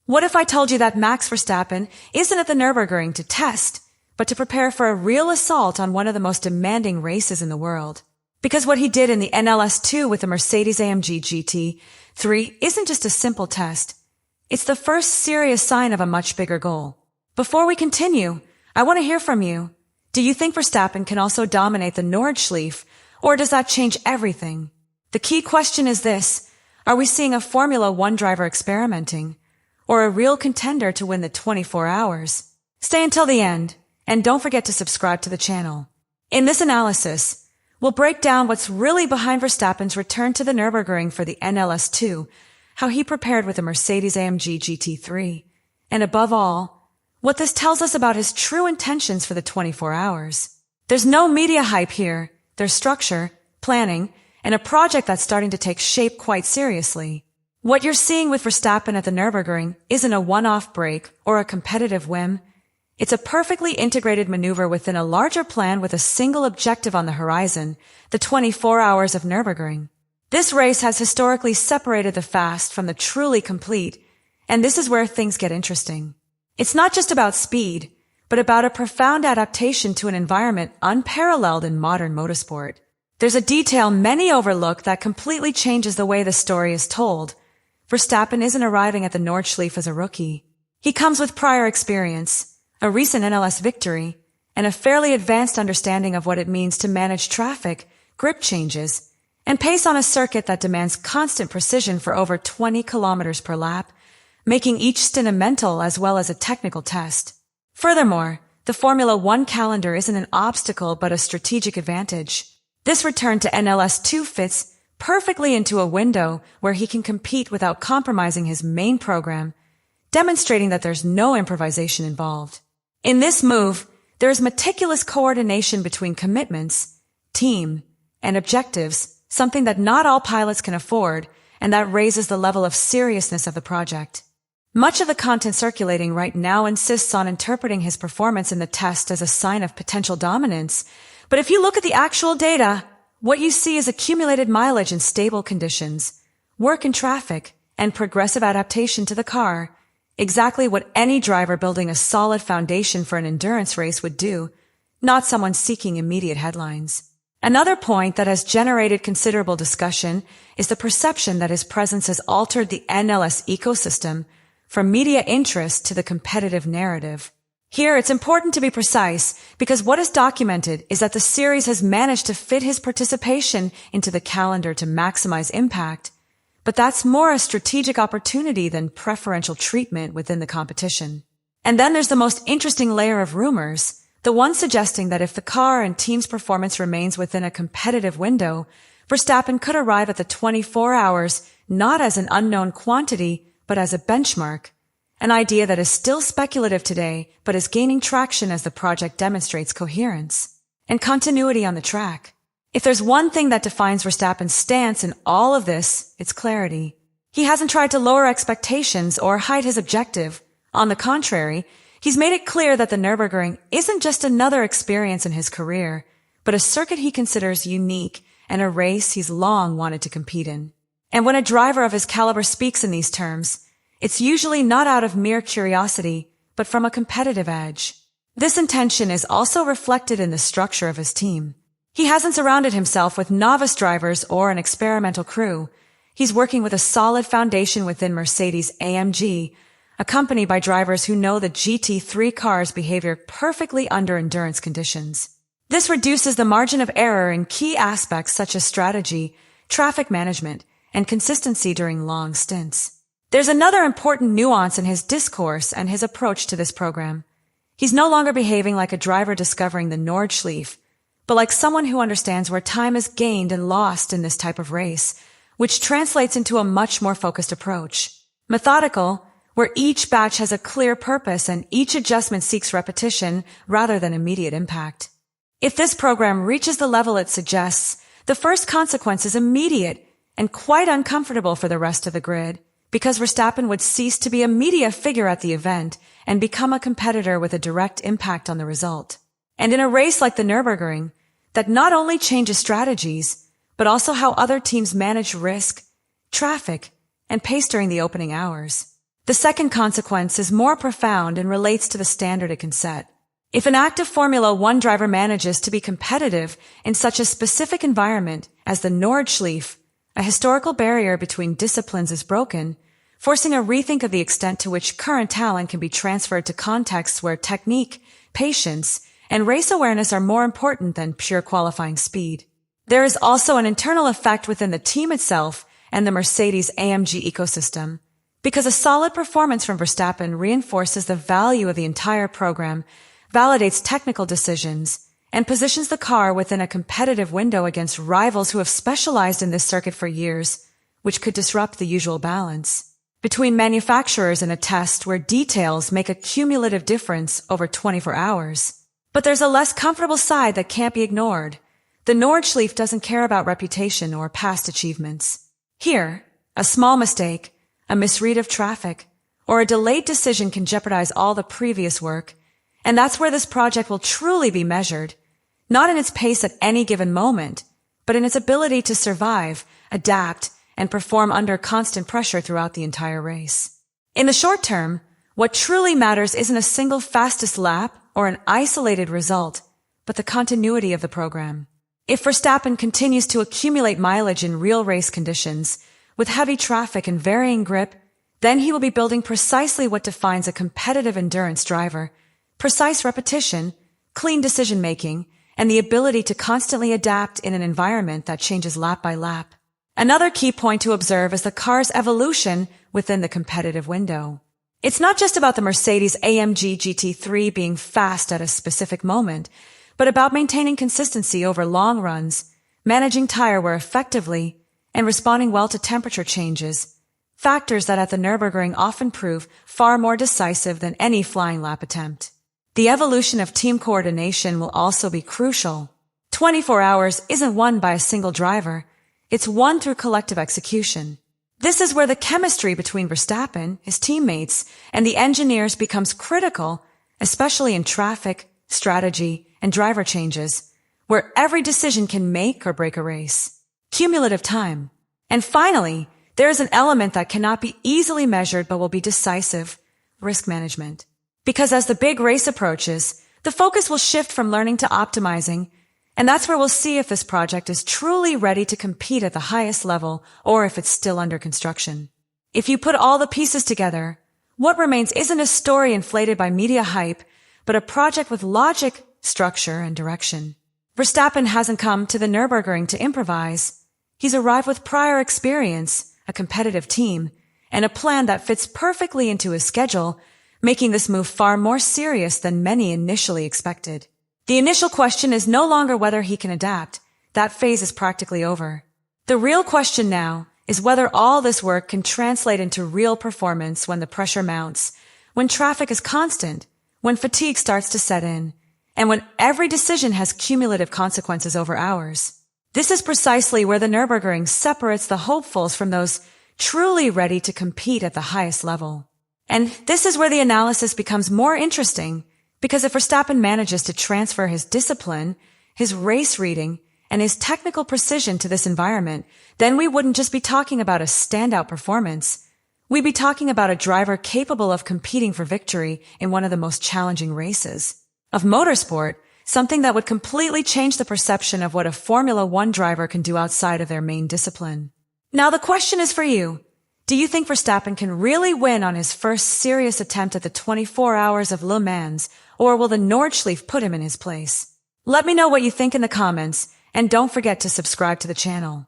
What if I told you that Max Verstappen isn't at the Nürburgring to test, but to prepare for a real assault on one of the most demanding races in the world? Because what he did in the NLS 2 with the Mercedes AMG GT3 isn't just a simple test. It's the first serious sign of a much bigger goal. Before we continue, I want to hear from you. Do you think Verstappen can also dominate the Nordschleife, or does that change everything? The key question is this: are we seeing a Formula One driver experimenting, or a real contender to win the 24 hours? Stay until the end, and don't forget to subscribe to the channel. In this analysis, we'll break down what's really behind Verstappen's return to the Nürburgring for the NLS 2, how he prepared with the Mercedes AMG GT3, and above all, what this tells us about his true intentions for the 24 hours. There's no media hype here. There's structure, planning, and a project that's starting to take shape quite seriously. What you're seeing with Verstappen at the Nürburgring isn't a one-off break or a competitive whim. It's a perfectly integrated maneuver within a larger plan with a single objective on the horizon, the 24 Hours of Nürburgring. This race has historically separated the fast from the truly complete, and this is where things get interesting. It's not just about speed, but about a profound adaptation to an environment unparalleled in modern motorsport. There's a detail many overlook that completely changes the way the story is told. Verstappen isn't arriving at the Nordschleife as a rookie. He comes with prior experience, a recent NLS victory, and a fairly advanced understanding of what it means to manage traffic, grip changes, and pace on a circuit that demands constant precision for over 20 kilometers per lap, making each stint a mental as well as a technical test. Furthermore, the Formula One calendar isn't an obstacle but a strategic advantage. This return to NLS 2 fits perfectly into a window where he can compete without compromising his main program, demonstrating that there's no improvisation involved. In this move, there is meticulous coordination between commitments, team, and objectives, something that not all pilots can afford, and that raises the level of seriousness of the project. Much of the content circulating right now insists on interpreting his performance in the test as a sign of potential dominance, but if you look at the actual data, what you see is accumulated mileage in stable conditions, work in traffic, and progressive adaptation to the car, exactly what any driver building a solid foundation for an endurance race would do, not someone seeking immediate headlines. Another point that has generated considerable discussion is the perception that his presence has altered the NLS ecosystem from media interest to the competitive narrative. Here, it's important to be precise, because what is documented is that the series has managed to fit his participation into the calendar to maximize impact, but that's more a strategic opportunity than preferential treatment within the competition. And then there's the most interesting layer of rumors, the one suggesting that if the car and team's performance remains within a competitive window, Verstappen could arrive at the 24 hours not as an unknown quantity, but as a benchmark. An idea that is still speculative today, but is gaining traction as the project demonstrates coherence and continuity on the track. If there's one thing that defines Verstappen's stance in all of this, it's clarity. He hasn't tried to lower expectations or hide his objective. On the contrary, he's made it clear that the Nürburgring isn't just another experience in his career, but a circuit he considers unique and a race he's long wanted to compete in. And when a driver of his caliber speaks in these terms, it's usually not out of mere curiosity, but from a competitive edge. This intention is also reflected in the structure of his team. He hasn't surrounded himself with novice drivers or an experimental crew. He's working with a solid foundation within Mercedes AMG, accompanied by drivers who know the GT3 car's behavior perfectly under endurance conditions. This reduces the margin of error in key aspects such as strategy, traffic management, and consistency during long stints. There's another important nuance in his discourse and his approach to this program. He's no longer behaving like a driver discovering the Nordschleife, but like someone who understands where time is gained and lost in this type of race, which translates into a much more focused approach. Methodical, where each batch has a clear purpose and each adjustment seeks repetition rather than immediate impact. If this program reaches the level it suggests, the first consequence is immediate and quite uncomfortable for the rest of the grid, because Verstappen would cease to be a media figure at the event and become a competitor with a direct impact on the result. And in a race like the Nürburgring, that not only changes strategies, but also how other teams manage risk, traffic, and pace during the opening hours. The second consequence is more profound and relates to the standard it can set. If an active Formula One driver manages to be competitive in such a specific environment as the Nordschleife, a historical barrier between disciplines is broken, forcing a rethink of the extent to which current talent can be transferred to contexts where technique, patience, and race awareness are more important than pure qualifying speed. There is also an internal effect within the team itself and the Mercedes AMG ecosystem, because a solid performance from Verstappen reinforces the value of the entire program, validates technical decisions, and positions the car within a competitive window against rivals who have specialized in this circuit for years, which could disrupt the usual balance between manufacturers in a test where details make a cumulative difference over 24 hours. But there's a less comfortable side that can't be ignored. The Nordschleife doesn't care about reputation or past achievements. Here, a small mistake, a misread of traffic, or a delayed decision can jeopardize all the previous work, and that's where this project will truly be measured, not in its pace at any given moment, but in its ability to survive, adapt, and perform under constant pressure throughout the entire race. In the short term, what truly matters isn't a single fastest lap or an isolated result, but the continuity of the program. If Verstappen continues to accumulate mileage in real race conditions, with heavy traffic and varying grip, then he will be building precisely what defines a competitive endurance driver: precise repetition, clean decision-making, and the ability to constantly adapt in an environment that changes lap by lap. Another key point to observe is the car's evolution within the competitive window. It's not just about the Mercedes AMG GT3 being fast at a specific moment, but about maintaining consistency over long runs, managing tire wear effectively, and responding well to temperature changes, factors that at the Nürburgring often prove far more decisive than any flying lap attempt. The evolution of team coordination will also be crucial. 24 hours isn't won by a single driver. It's won through collective execution. This is where the chemistry between Verstappen, his teammates, and the engineers becomes critical, especially in traffic, strategy, and driver changes, where every decision can make or break a race. Cumulative time. And finally, there is an element that cannot be easily measured but will be decisive: risk management. Because as the big race approaches, the focus will shift from learning to optimizing, and that's where we'll see if this project is truly ready to compete at the highest level or if it's still under construction. If you put all the pieces together, what remains isn't a story inflated by media hype, but a project with logic, structure, and direction. Verstappen hasn't come to the Nürburgring to improvise. He's arrived with prior experience, a competitive team, and a plan that fits perfectly into his schedule, making this move far more serious than many initially expected. The initial question is no longer whether he can adapt. That phase is practically over. The real question now is whether all this work can translate into real performance when the pressure mounts, when traffic is constant, when fatigue starts to set in, and when every decision has cumulative consequences over hours. This is precisely where the Nürburgring separates the hopefuls from those truly ready to compete at the highest level. And this is where the analysis becomes more interesting, because if Verstappen manages to transfer his discipline, his race reading, and his technical precision to this environment, then we wouldn't just be talking about a standout performance. We'd be talking about a driver capable of competing for victory in one of the most challenging races of motorsport, something that would completely change the perception of what a Formula One driver can do outside of their main discipline. Now the question is for you. Do you think Verstappen can really win on his first serious attempt at the 24 Hours of Le Mans, or will the Nordschleife put him in his place? Let me know what you think in the comments, and don't forget to subscribe to the channel.